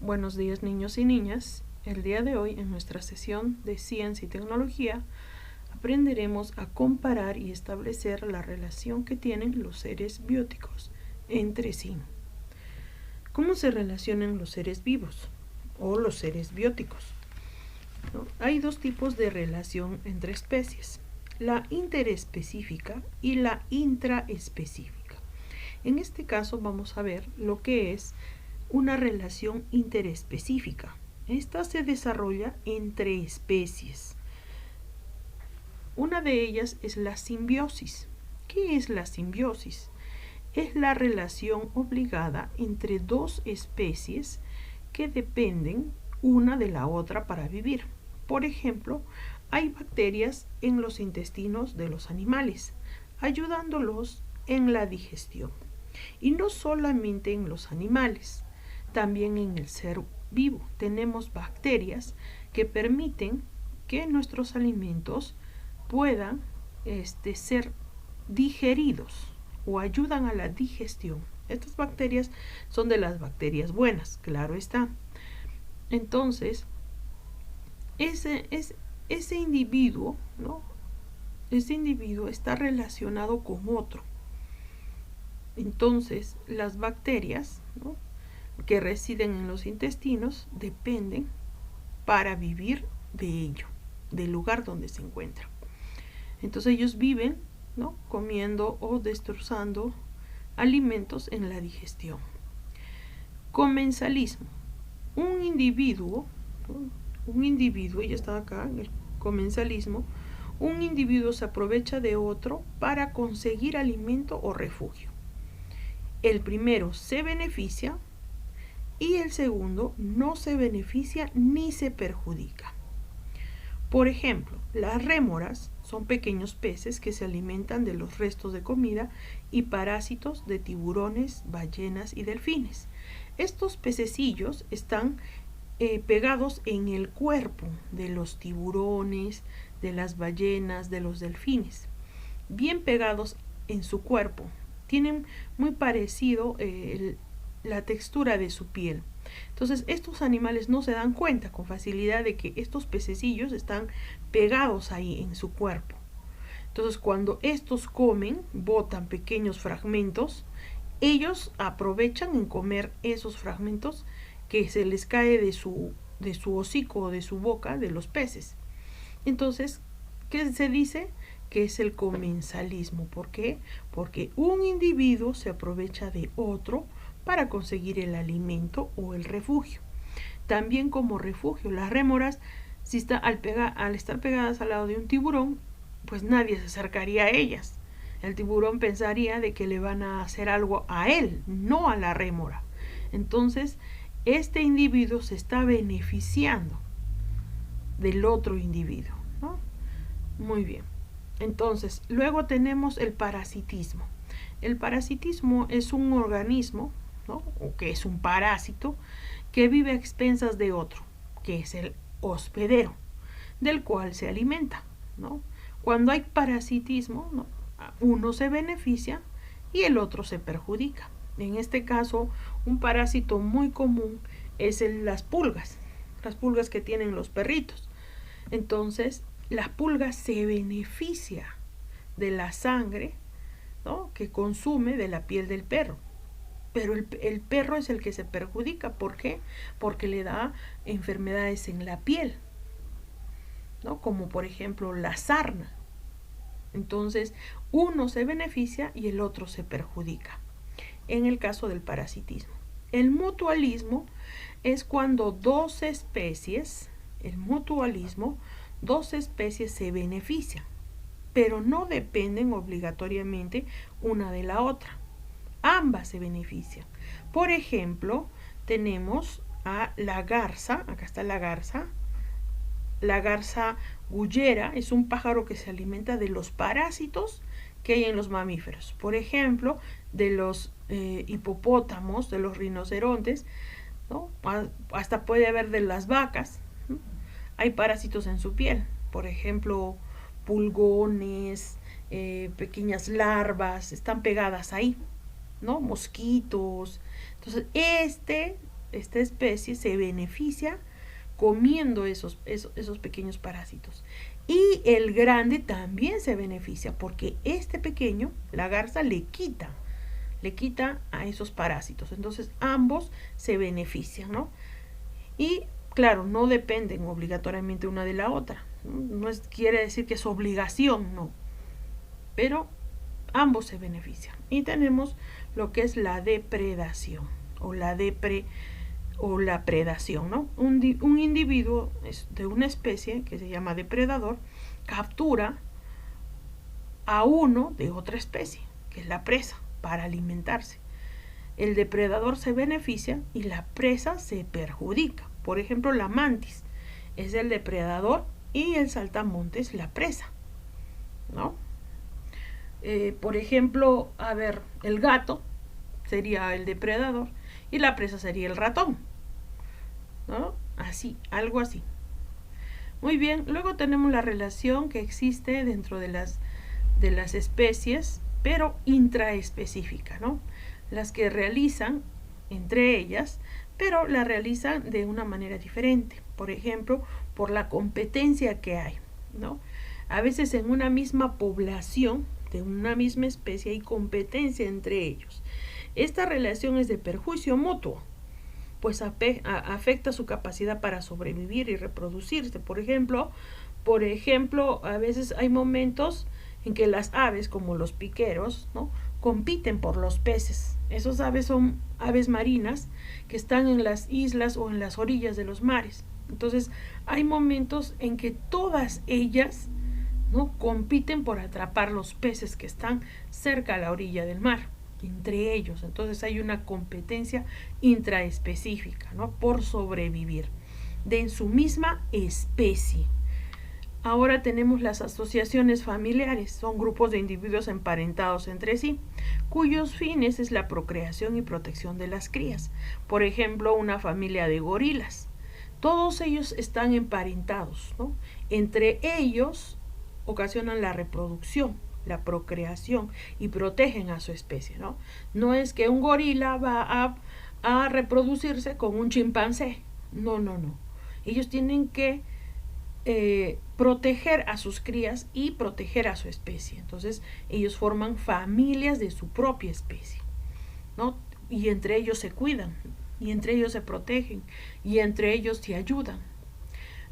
Buenos días, niños y niñas. El día de hoy, en nuestra sesión de Ciencia y Tecnología, aprenderemos a comparar y establecer la relación que tienen los seres bióticos entre sí. ¿Cómo se relacionan los seres vivos o los seres bióticos? ¿No? Hay dos tipos de relación entre especies, la interespecífica y la intraespecífica. En este caso vamos a ver lo que es una relación interespecífica. Esta se desarrolla entre especies. Una de ellas es la simbiosis. ¿Qué es la simbiosis? Es la relación obligada entre dos especies que dependen una de la otra para vivir. Por ejemplo, hay bacterias en los intestinos de los animales, ayudándolos en la digestión. Y no solamente en los animales, también en el ser vivo tenemos bacterias que permiten que nuestros alimentos puedan ser digeridos o ayudan a la digestión. Estas bacterias son de las bacterias buenas, claro está. Entonces, ese individuo, ¿no? Ese individuo está relacionado con otro. Entonces, las bacterias, ¿no?, que residen en los intestinos dependen para vivir de ello, del lugar donde se encuentran. Entonces ellos viven, ¿no?, comiendo o destrozando alimentos en la digestión. Comensalismo. Un individuo, ya está acá en el comensalismo, un individuo se aprovecha de otro para conseguir alimento o refugio. El primero se beneficia y el segundo no se beneficia ni se perjudica. Por ejemplo, las rémoras son pequeños peces que se alimentan de los restos de comida y parásitos de tiburones, ballenas y delfines. Estos pececillos están pegados en el cuerpo de los tiburones, de las ballenas, de los delfines, bien pegados en su cuerpo. Tienen muy parecido la textura de su piel. Entonces estos animales no se dan cuenta con facilidad de que estos pececillos están pegados ahí en su cuerpo. Entonces cuando estos comen, botan pequeños fragmentos, ellos aprovechan en comer esos fragmentos que se les cae de su hocico o de su boca de los peces. Entonces, ¿qué se dice? Que es el comensalismo. ¿Por qué? Porque un individuo se aprovecha de otro para conseguir el alimento o el refugio. También como refugio, las rémoras, al estar pegadas al lado de un tiburón, pues nadie se acercaría a ellas. El tiburón pensaría de que le van a hacer algo a él, no a la rémora. Entonces, este individuo se está beneficiando del otro individuo, ¿no? Muy bien. Entonces, luego tenemos el parasitismo. El parasitismo es un organismo, ¿no?, o que es un parásito que vive a expensas de otro, que es el hospedero, del cual se alimenta, ¿no? Cuando hay parasitismo, ¿no?, uno se beneficia y el otro se perjudica. En este caso, un parásito muy común es las pulgas que tienen los perritos. Entonces, la pulga se beneficia de la sangre, ¿no?, que consume de la piel del perro. Pero el perro es el que se perjudica. ¿Por qué? Porque le da enfermedades en la piel, ¿no?, como por ejemplo la sarna. Entonces, uno se beneficia y el otro se perjudica. En el caso del parasitismo. El mutualismo es cuando dos especies se benefician, pero no dependen obligatoriamente una de la otra. Ambas se benefician. Por ejemplo, tenemos a la garza, acá está la garza gullera, es un pájaro que se alimenta de los parásitos que hay en los mamíferos. Por ejemplo, de los hipopótamos, de los rinocerontes, ¿no?, hasta puede haber de las vacas, ¿no?, hay parásitos en su piel. Por ejemplo, pulgones, pequeñas larvas, están pegadas ahí, ¿no?, mosquitos. Entonces, esta especie se beneficia comiendo esos pequeños parásitos. Y el grande también se beneficia porque este pequeño, la garza, le quita a esos parásitos. Entonces ambos se benefician, ¿no? Y claro, no dependen obligatoriamente una de la otra. No quiere decir que es obligación, no. Pero ambos se benefician. Y tenemos lo que es la depredación o la predación, ¿no? Un individuo de una especie que se llama depredador captura a uno de otra especie, que es la presa, para alimentarse. El depredador se beneficia y la presa se perjudica. Por ejemplo, la mantis es el depredador y el saltamontes la presa, ¿no? Por ejemplo, el gato sería el depredador y la presa sería el ratón, ¿no? Así, algo así. Muy bien, luego tenemos la relación que existe dentro de las especies, pero intraespecífica, ¿no? Las que realizan entre ellas, pero la realizan de una manera diferente. Por ejemplo, por la competencia que hay, ¿no? A veces en una misma población de una misma especie hay competencia entre ellos. Esta relación es de perjuicio mutuo, pues afecta su capacidad para sobrevivir y reproducirse. Por ejemplo, a veces hay momentos en que las aves, como los piqueros, ¿no?, compiten por los peces. Esos aves son aves marinas que están en las islas o en las orillas de los mares. Entonces, hay momentos en que todas ellas, ¿no?, compiten por atrapar los peces que están cerca a la orilla del mar, entre ellos. Entonces hay una competencia intraespecífica, ¿no?, por sobrevivir de su misma especie. Ahora tenemos las asociaciones familiares. Son grupos de individuos emparentados entre sí, cuyos fines es la procreación y protección de las crías. Por ejemplo, una familia de gorilas. Todos ellos están emparentados, ¿no? Entre ellos ocasionan la reproducción, la procreación y protegen a su especie, ¿no? No es que un gorila va a reproducirse con un chimpancé. No. Ellos tienen que proteger a sus crías y proteger a su especie. Entonces ellos forman familias de su propia especie, ¿no? Y entre ellos se cuidan, y entre ellos se protegen, y entre ellos se ayudan.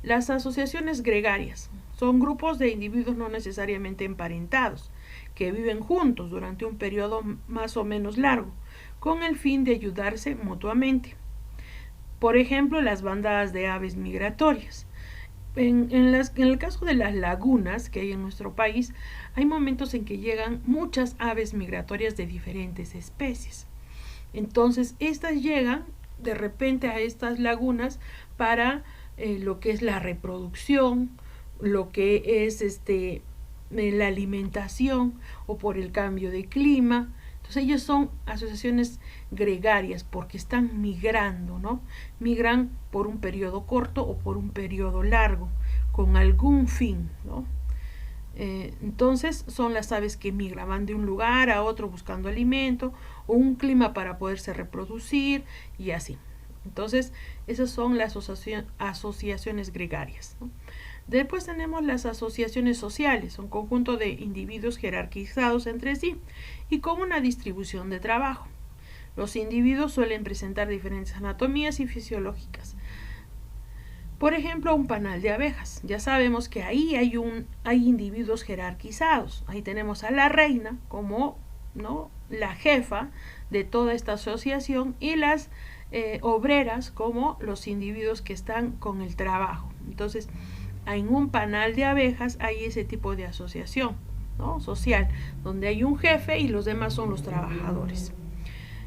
Las asociaciones gregarias son grupos de individuos no necesariamente emparentados, que viven juntos durante un periodo más o menos largo, con el fin de ayudarse mutuamente. Por ejemplo, las bandadas de aves migratorias. En el caso de las lagunas que hay en nuestro país, hay momentos en que llegan muchas aves migratorias de diferentes especies. Entonces, estas llegan de repente a estas lagunas para lo que es la reproducción, lo que es la alimentación o por el cambio de clima. Entonces ellos son asociaciones gregarias porque están migrando, ¿no? Migran por un periodo corto o por un periodo largo, con algún fin, ¿no? Entonces son las aves que migran, van de un lugar a otro buscando alimento o un clima para poderse reproducir y así. Entonces esas son las asociaciones gregarias, ¿no? Después tenemos las asociaciones sociales, un conjunto de individuos jerarquizados entre sí y con una distribución de trabajo. Los individuos suelen presentar diferentes anatomías y fisiológicas. Por ejemplo, un panal de abejas. Ya sabemos que ahí hay individuos jerarquizados. Ahí tenemos a la reina como, ¿no?, la jefa de toda esta asociación y las obreras como los individuos que están con el trabajo. Entonces, en un panal de abejas hay ese tipo de asociación, ¿no?, social, donde hay un jefe y los demás son los trabajadores.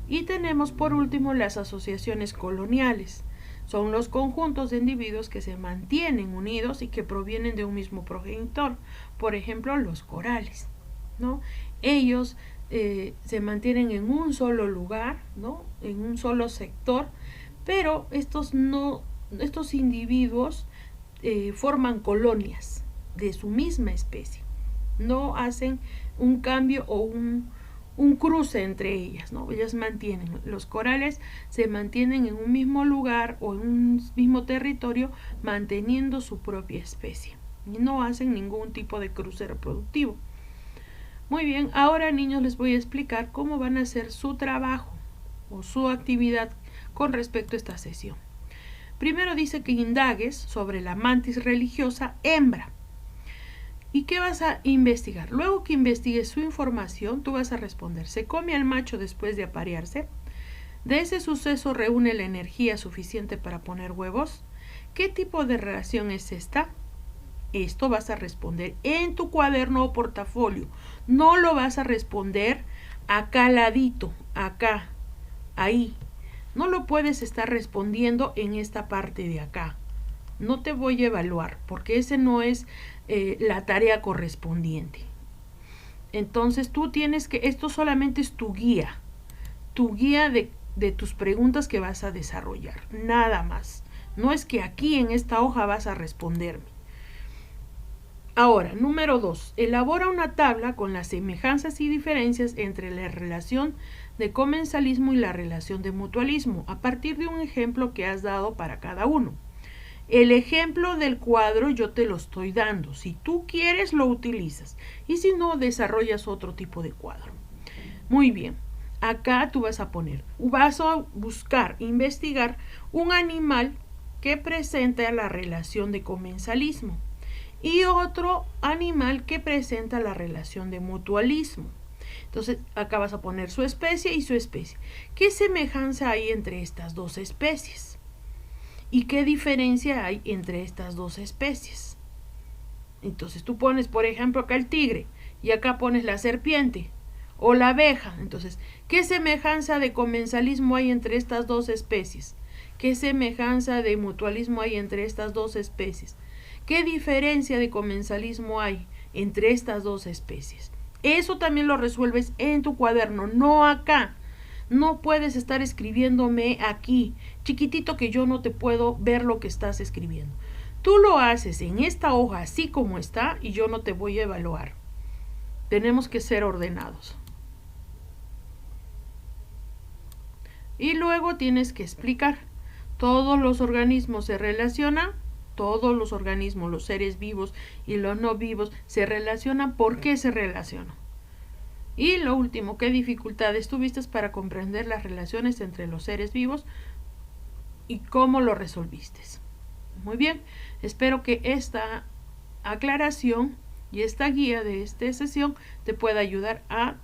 Y tenemos por último las asociaciones coloniales. Son los conjuntos de individuos que se mantienen unidos y que provienen de un mismo progenitor. Por ejemplo, los corales, ¿no? Ellos se mantienen en un solo lugar, ¿no?, en un solo sector, pero estos individuos forman colonias de su misma especie. No hacen un cambio o un cruce entre ellas, ¿no? Ellas mantienen, los corales se mantienen en un mismo lugar o en un mismo territorio manteniendo su propia especie y no hacen ningún tipo de cruce reproductivo. Muy bien, ahora niños les voy a explicar cómo van a hacer su trabajo o su actividad con respecto a esta sesión. Primero dice que indagues sobre la mantis religiosa hembra. ¿Y qué vas a investigar? Luego que investigues su información, tú vas a responder, ¿se come al macho después de aparearse? ¿De ese suceso reúne la energía suficiente para poner huevos? ¿Qué tipo de relación es esta? Esto vas a responder en tu cuaderno o portafolio. No lo vas a responder acá al ladito, acá, ahí. No lo puedes estar respondiendo en esta parte de acá. No te voy a evaluar porque ese no es la tarea correspondiente. Entonces tú tienes que, esto solamente es tu guía de tus preguntas que vas a desarrollar, nada más. No es que aquí en esta hoja vas a responderme. Ahora, número 2. Elabora una tabla con las semejanzas y diferencias entre la relación de comensalismo y la relación de mutualismo, a partir de un ejemplo que has dado para cada uno. El ejemplo del cuadro yo te lo estoy dando. Si tú quieres, lo utilizas. Y si no, desarrollas otro tipo de cuadro. Muy bien. Acá tú vas a buscar, investigar un animal que presenta la relación de comensalismo y otro animal que presenta la relación de mutualismo. Entonces, acá vas a poner su especie y su especie. ¿Qué semejanza hay entre estas dos especies? ¿Y qué diferencia hay entre estas dos especies? Entonces, tú pones, por ejemplo, acá el tigre y acá pones la serpiente o la abeja. Entonces, ¿qué semejanza de comensalismo hay entre estas dos especies? ¿Qué semejanza de mutualismo hay entre estas dos especies? ¿Qué diferencia de comensalismo hay entre estas dos especies? Eso también lo resuelves en tu cuaderno, no acá. No puedes estar escribiéndome aquí, chiquitito, que yo no te puedo ver lo que estás escribiendo. Tú lo haces en esta hoja así como está y yo no te voy a evaluar. Tenemos que ser ordenados. Y luego tienes que explicar. Todos los organismos se relacionan. Todos los organismos, los seres vivos y los no vivos, se relacionan. ¿Por qué se relacionan? Y lo último, ¿qué dificultades tuviste para comprender las relaciones entre los seres vivos y cómo lo resolviste? Muy bien, espero que esta aclaración y esta guía de esta sesión te pueda ayudar a